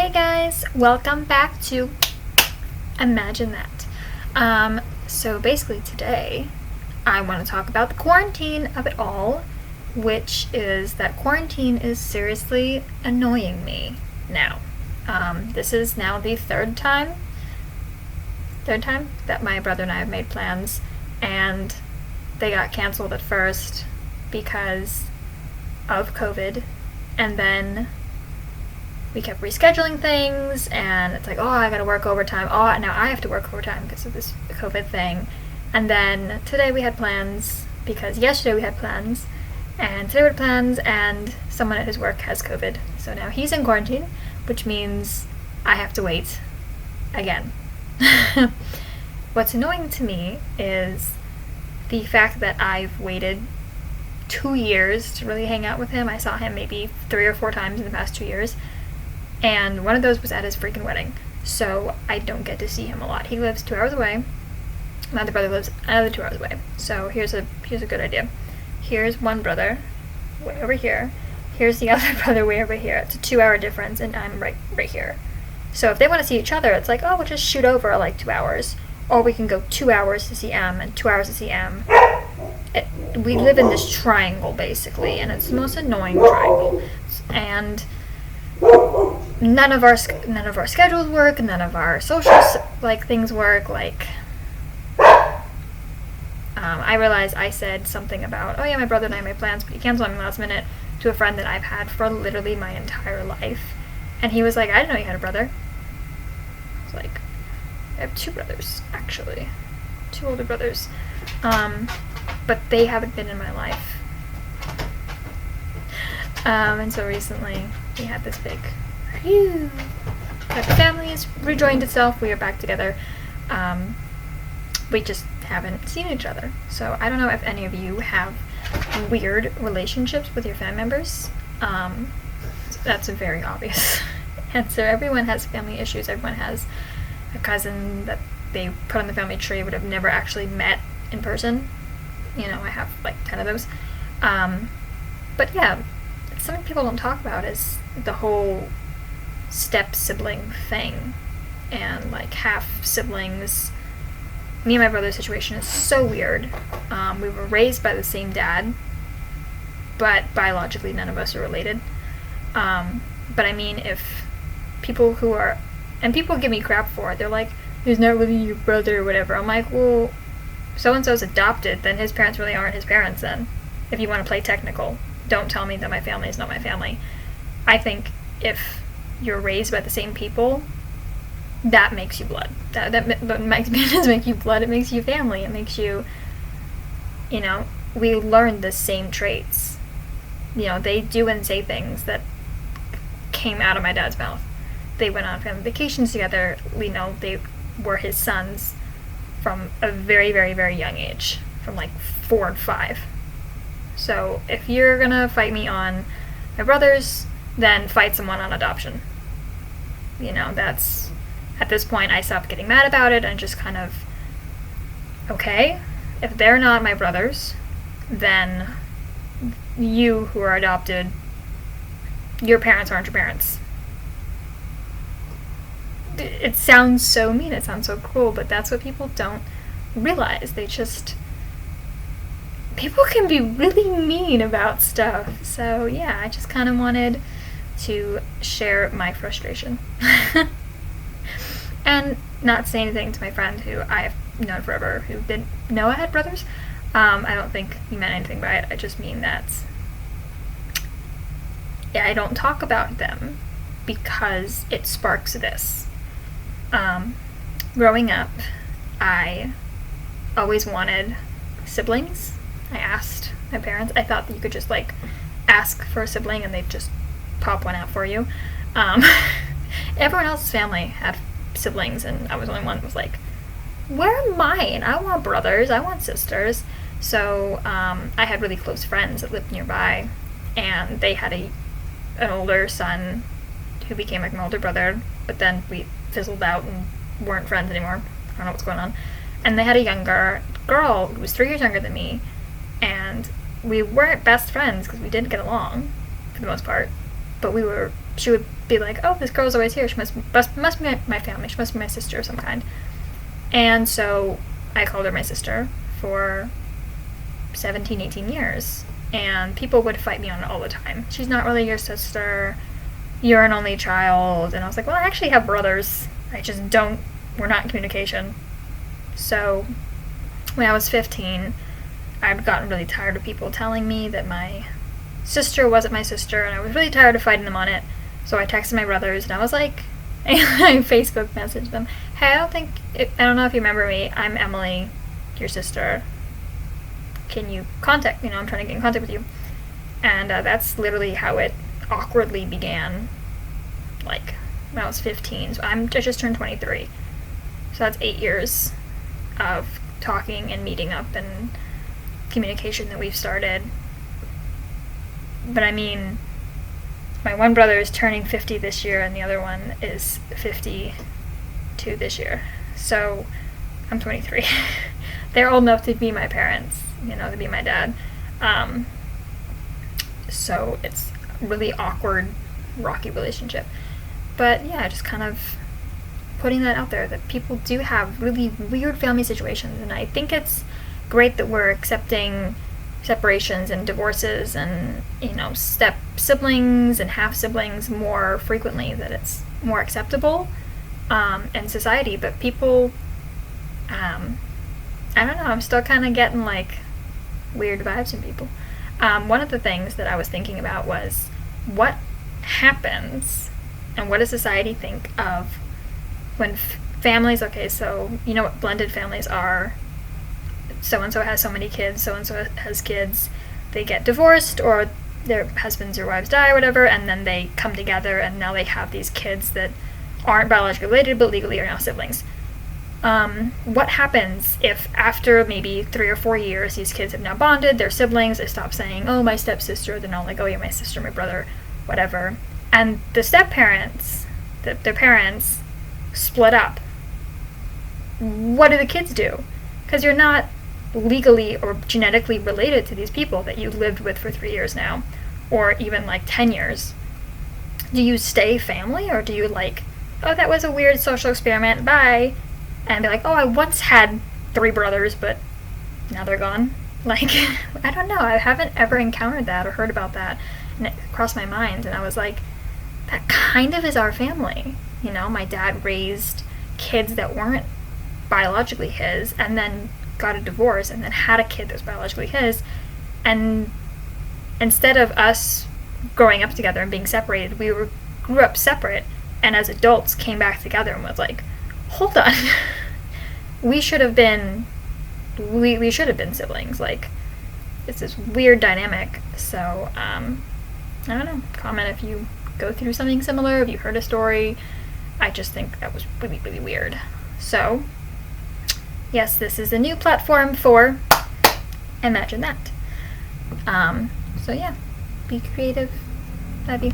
Hey guys, welcome back to Imagine That. So basically today I want to talk about the quarantine of it all, which is that quarantine is seriously annoying me now. This is now the third time that my brother and I have made plans, and they got canceled at first because of COVID, and then we kept rescheduling things, and it's like, oh, I gotta work overtime. Oh, now I have to work overtime because of this COVID thing. And then today we had plans, because yesterday we had plans, and today we had plans, and someone at his work has COVID. So now he's in quarantine, which means I have to wait again. What's annoying to me is the fact that I've waited 2 years to really hang out with him. I saw him maybe 3 or 4 times in the past 2 years. And one of those was at his freaking wedding. So I don't get to see him a lot. He lives 2 hours away. My other brother lives another 2 hours away. So here's a good idea. Here's one brother way over here. Here's the other brother way over here. It's a 2-hour difference, and I'm right here. So if they want to see each other, it's like, oh, we'll just shoot over like 2 hours. Or we can go 2 hours to see M and 2 hours to see M. We live in this triangle, basically, and it's the most annoying triangle. And none of our schedules work, none of our social things work. I realized I said something about, oh yeah, my brother and I made plans, but he canceled on me last minute, to a friend that I've had for literally my entire life, and he was like, I didn't know you had a brother. I was like, I have 2 brothers, actually, 2 older brothers, but they haven't been in my life. And so recently we had this big, the family has rejoined itself. We are back together. We just haven't seen each other. So I don't know if any of you have weird relationships with your family members. That's a very obvious answer. Everyone has family issues. Everyone has a cousin that they put on the family tree but have never actually met in person. I have like 10 of those. But yeah, something people don't talk about is the whole step-sibling thing, and like half-siblings. Me and my brother's situation is so weird. We were raised by the same dad, but biologically none of us are related. But I mean, if people people give me crap for it, they're like, he's not really your brother or whatever. I'm like, well, so-and-so's adopted, then his parents really aren't his parents then, if you want to play technical. Don't tell me that my family is not my family. I think if you're raised by the same people, that makes you blood. That doesn't make you blood, it makes you family. It makes you, we learn the same traits. They do and say things that came out of my dad's mouth. They went on family vacations together. They were his sons from a very, very, very young age, from like 4 and 5. So if you're gonna fight me on my brothers, then fight someone on adoption. That's, at this point, I stopped getting mad about it and just kind of, okay, if they're not my brothers, then you who are adopted, your parents aren't your parents. It sounds so mean, it sounds so cruel, but that's what people don't realize. People can be really mean about stuff. So yeah, I just kind of wanted to share my frustration. And not say anything to my friend who I have known forever, who didn't know I had brothers. I don't think he meant anything by it. I just mean that, yeah, I don't talk about them because it sparks this. Growing up, I always wanted siblings. I asked my parents. I thought that you could just ask for a sibling and they'd just pop one out for you. Everyone else's family had siblings, and I was the only one that was like, where are mine? I want brothers, I want sisters. So I had really close friends that lived nearby, and they had an older son who became like my older brother, but then we fizzled out and weren't friends anymore. I don't know what's going on. And they had a younger girl who was 3 years younger than me, and we weren't best friends because we didn't get along for the most part, but we were she would be like, oh, this girl's always here. She must be my family. She must be my sister of some kind. And so I called her my sister for 17, 18 years. And people would fight me on it all the time. She's not really your sister. You're an only child. And I was like, well, I actually have brothers. We're not in communication. So when I was 15, I'd gotten really tired of people telling me that my sister wasn't my sister, and I was really tired of fighting them on it. So I texted my brothers, and I was like, I Facebook messaged them, hey, I don't know if you remember me. I'm Emily, your sister. Can you contact me? I'm trying to get in contact with you. And that's literally how it awkwardly began, like, when I was 15. So I just turned 23. So that's 8 years of talking and meeting up and communication that we've started. But I mean, my one brother is turning 50 this year, and the other one is 52 this year. So I'm 23. They're old enough to be my parents, to be my dad. So it's a really awkward, rocky relationship. But yeah, just kind of putting that out there, that people do have really weird family situations, and I think it's great that we're accepting separations and divorces and step siblings and half siblings more frequently, that it's more acceptable in society. But people, I don't know, I'm still kind of getting like weird vibes from people. One of the things that I was thinking about was what happens and what does society think of when families, okay, so you know what blended families are. So-and-so has so many kids, so-and-so has kids. They get divorced, or their husbands or wives die or whatever, and then they come together, and now they have these kids that aren't biologically related but legally are now siblings. What happens if after maybe 3 or 4 years these kids have now bonded, they're siblings, they stop saying, oh, my stepsister, they're not like, oh, yeah, my sister, my brother, whatever. And the step-parents, their parents, split up. What do the kids do? Because you're not legally or genetically related to these people that you lived with for 3 years now, or even like 10 years. Do you stay family, or do you like, oh, that was a weird social experiment, bye, and be like, oh, I once had 3 brothers, but now they're gone? Like, I don't know, I haven't ever encountered that or heard about that, and it crossed my mind, and I was like, that kind of is our family. My dad raised kids that weren't biologically his, and then got a divorce, and then had a kid that was biologically his, and instead of us growing up together and being separated, we grew up separate, and as adults came back together and was like, hold on, we should have been siblings. Like, it's this weird dynamic. So I don't know, comment if you go through something similar, if you heard a story. I just think that was really, really weird. So yes, this is a new platform for Imagine That. So yeah, be creative. Love you.